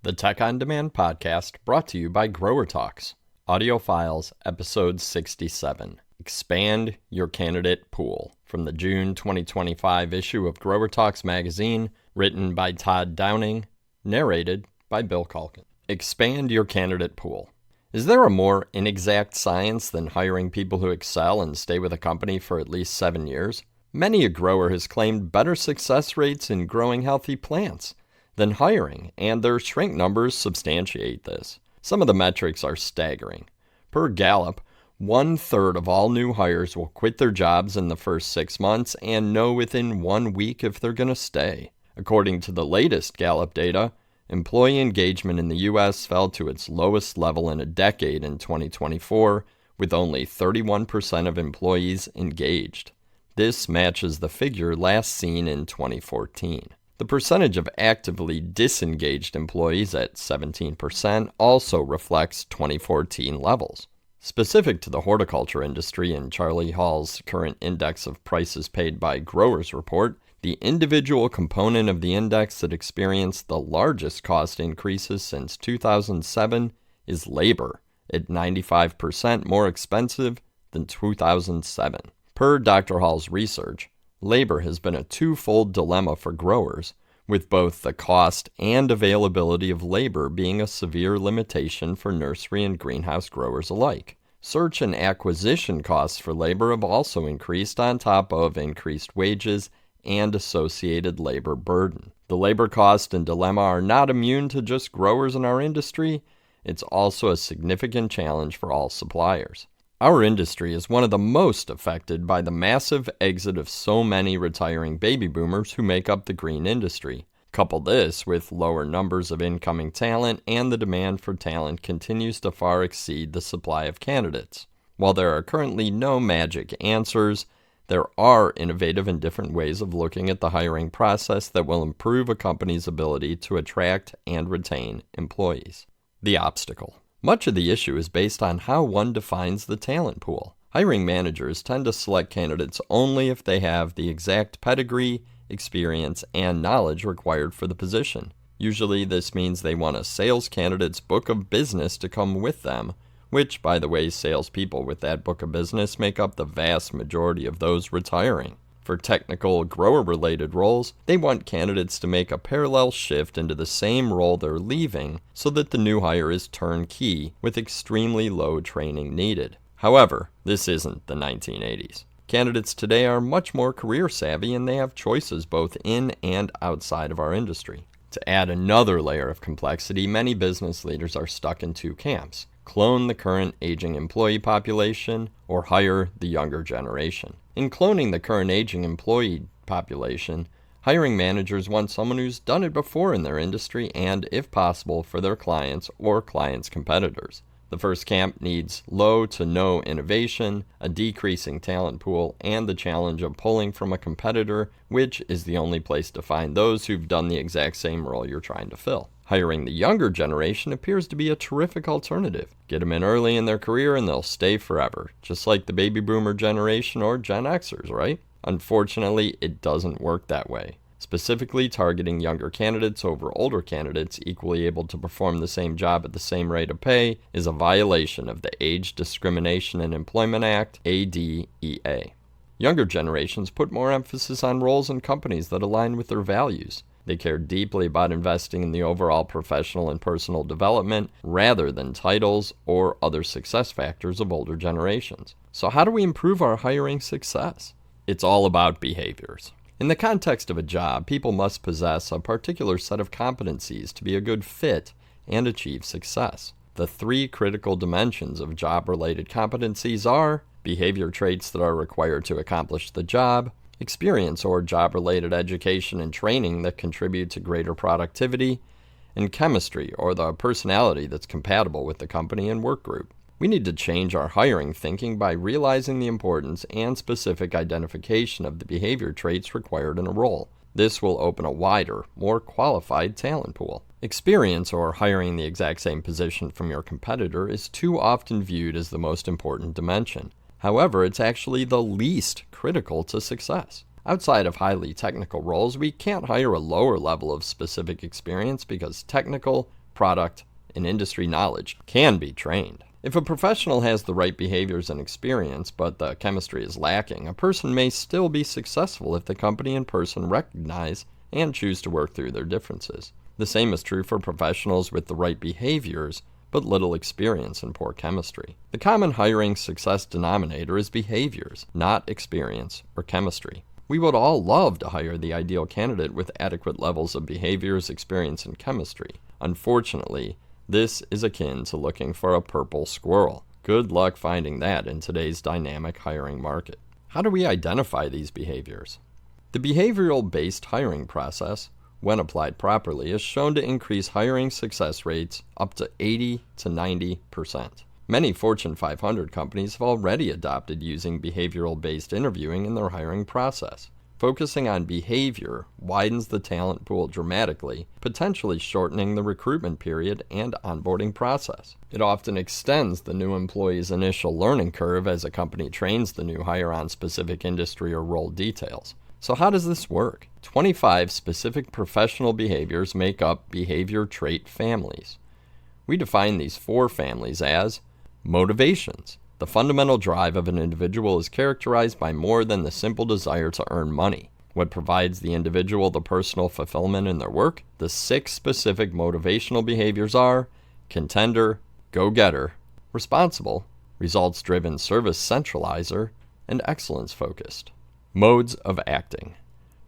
The Tech on Demand podcast brought to you by GROWERTALKS. Audio Files, Episode 67. Expand Your Candidate Pool. From the June 2025 issue of GROWERTALKS magazine, written by Todd Downing, narrated by Bill CALKINS. Expand your candidate pool. Is there a more inexact science than hiring people who excel and stay with a company for at least 7 years? Many a grower has claimed better success rates in growing healthy plants than hiring, and their shrink numbers substantiate this. Some of the metrics are staggering. Per Gallup, 1/3 of all new hires will quit their jobs in the first 6 months and know within 1 week if they're going to stay. According to the latest Gallup data, employee engagement in the U.S. fell to its lowest level in a decade in 2024, with only 31% of employees engaged. This matches the figure last seen in 2014. The percentage of actively disengaged employees at 17% also reflects 2014 levels. Specific to the horticulture industry in Charlie Hall's current Index of Prices Paid by Growers report, the individual component of the index that experienced the largest cost increases since 2007 is labor, at 95% more expensive than 2007. Per Dr. Hall's research, labor has been a twofold dilemma for growers, with both the cost and availability of labor being a severe limitation for nursery and greenhouse growers alike. Search and acquisition costs for labor have also increased on top of increased wages and associated labor burden. The labor cost and dilemma are not immune to just growers in our industry. It's also a significant challenge for all suppliers. Our industry is one of the most affected by the massive exit of so many retiring baby boomers who make up the green industry. Couple this with lower numbers of incoming talent, and the demand for talent continues to far exceed the supply of candidates. While there are currently no magic answers, there are innovative and different ways of looking at the hiring process that will improve a company's ability to attract and retain employees. The obstacle. Much of the issue is based on how one defines the talent pool. Hiring managers tend to select candidates only if they have the exact pedigree, experience, and knowledge required for the position. Usually this means they want a sales candidate's book of business to come with them, which, by the way, salespeople with that book of business make up the vast majority of those retiring. For technical, grower-related roles, they want candidates to make a parallel shift into the same role they're leaving so that the new hire is turnkey with extremely low training needed. However, this isn't the 1980s. Candidates today are much more career-savvy, and they have choices both in and outside of our industry. To add another layer of complexity, many business leaders are stuck in two camps: clone the current aging employee population or hire the younger generation. In cloning the current aging employee population, hiring managers want someone who's done it before in their industry and, if possible, for their clients or clients' competitors. The first camp needs low to no innovation, a decreasing talent pool, and the challenge of pulling from a competitor, which is the only place to find those who've done the exact same role you're trying to fill. Hiring the younger generation appears to be a terrific alternative. Get them in early in their career and they'll stay forever, just like the baby boomer generation or Gen Xers, right? Unfortunately, it doesn't work that way. Specifically, targeting younger candidates over older candidates equally able to perform the same job at the same rate of pay is a violation of the Age Discrimination in Employment Act, ADEA. Younger generations put more emphasis on roles in companies that align with their values. They care deeply about investing in the overall professional and personal development rather than titles or other success factors of older generations. So how do we improve our hiring success? It's all about behaviors. In the context of a job, people must possess a particular set of competencies to be a good fit and achieve success. The 3 critical dimensions of job-related competencies are behavior traits that are required to accomplish the job, experience or job-related education and training that contribute to greater productivity, and chemistry or the personality that's compatible with the company and work group. We need to change our hiring thinking by realizing the importance and specific identification of the behavior traits required in a role. This will open a wider, more qualified talent pool. Experience or hiring the exact same position from your competitor is too often viewed as the most important dimension. However, it's actually the least critical to success. Outside of highly technical roles, we can't hire a lower level of specific experience because technical, product, and industry knowledge can be trained. If a professional has the right behaviors and experience, but the chemistry is lacking, a person may still be successful if the company and person recognize and choose to work through their differences. The same is true for professionals with the right behaviors, but little experience in poor chemistry. The common hiring success denominator is behaviors, not experience or chemistry. We would all love to hire the ideal candidate with adequate levels of behaviors, experience, and chemistry. Unfortunately, this is akin to looking for a purple squirrel. Good luck finding that in today's dynamic hiring market. How do we identify these behaviors? The behavioral-based hiring process, when applied properly, is shown to increase hiring success rates up to 80 to 90%. Many Fortune 500 companies have already adopted using behavioral-based interviewing in their hiring process. Focusing on behavior widens the talent pool dramatically, potentially shortening the recruitment period and onboarding process. It often extends the new employee's initial learning curve as a company trains the new hire on specific industry or role details. So how does this work? 25 specific professional behaviors make up behavior trait families. We define these 4 families as motivations. The fundamental drive of an individual is characterized by more than the simple desire to earn money. What provides the individual the personal fulfillment in their work? The 6 specific motivational behaviors are contender, go-getter, responsible, results-driven service centralizer, and excellence-focused. Modes of acting.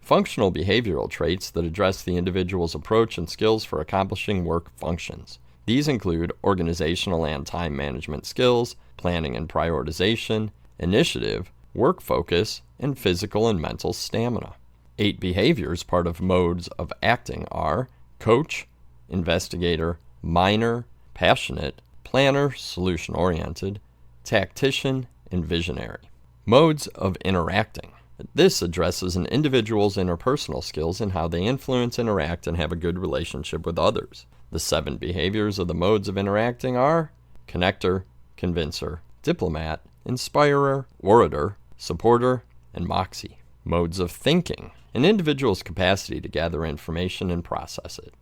Functional behavioral traits that address the individual's approach and skills for accomplishing work functions. These include organizational and time management skills, planning and prioritization, initiative, work focus, and physical and mental stamina. 8 behaviors part of modes of acting are coach, investigator, miner, passionate, planner, solution-oriented, tactician, and visionary. Modes of interacting. This addresses an individual's interpersonal skills and how they influence, interact, and have a good relationship with others. The 7 behaviors of the modes of interacting are connector, convincer, diplomat, inspirer, orator, supporter, and moxie. Modes of thinking. An individual's capacity to gather information and process it.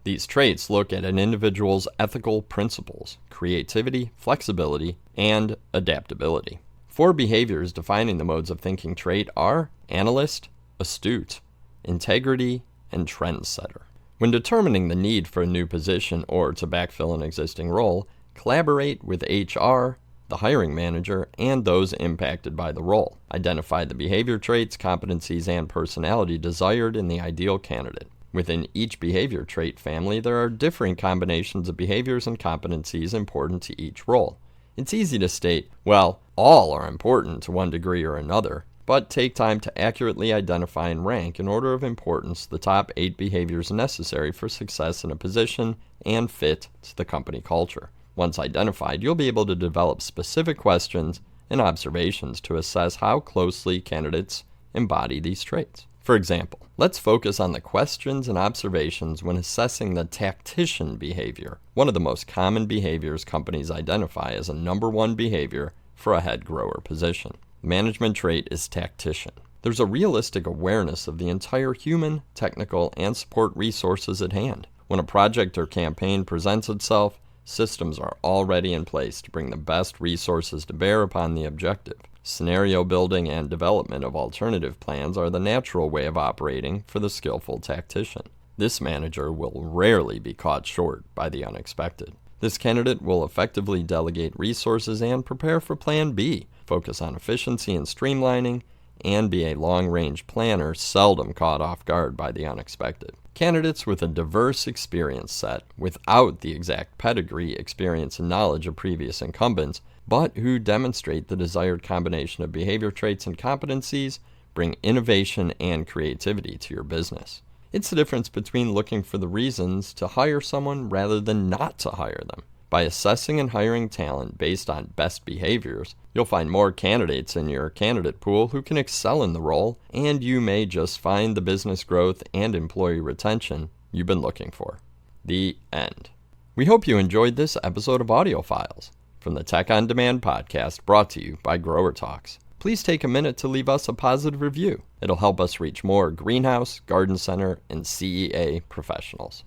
These traits look at an individual's ethical principles, creativity, flexibility, and adaptability. 4 behaviors defining the modes of thinking trait are analyst, astute, integrity, and trendsetter. When determining the need for a new position or to backfill an existing role, collaborate with HR, the hiring manager, and those impacted by the role. Identify the behavior traits, competencies, and personality desired in the ideal candidate. Within each behavior trait family, there are differing combinations of behaviors and competencies important to each role. It's easy to state, well, all are important to one degree or another, but take time to accurately identify and rank in order of importance the top 8 behaviors necessary for success in a position and fit to the company culture. Once identified, you'll be able to develop specific questions and observations to assess how closely candidates embody these traits. For example, let's focus on the questions and observations when assessing the tactician behavior, one of the most common behaviors companies identify as a number 1 behavior for a head grower position. Management trait is tactician. There's a realistic awareness of the entire human, technical, and support resources at hand. When a project or campaign presents itself, systems are already in place to bring the best resources to bear upon the objective. Scenario building and development of alternative plans are the natural way of operating for the skillful tactician. This manager will rarely be caught short by the unexpected. This candidate will effectively delegate resources and prepare for Plan B, focus on efficiency and streamlining, and be a long-range planner seldom caught off guard by the unexpected. Candidates with a diverse experience set, without the exact pedigree, experience, and knowledge of previous incumbents, but who demonstrate the desired combination of behavior traits and competencies, bring innovation and creativity to your business. It's the difference between looking for the reasons to hire someone rather than not to hire them. By assessing and hiring talent based on best behaviors, you'll find more candidates in your candidate pool who can excel in the role, and you may just find the business growth and employee retention you've been looking for. The end. We hope you enjoyed this episode of Audio Files from the Tech on Demand podcast brought to you by GROWERTALKS. Please take a minute to leave us a positive review. It'll help us reach more greenhouse, garden center, and CEA professionals.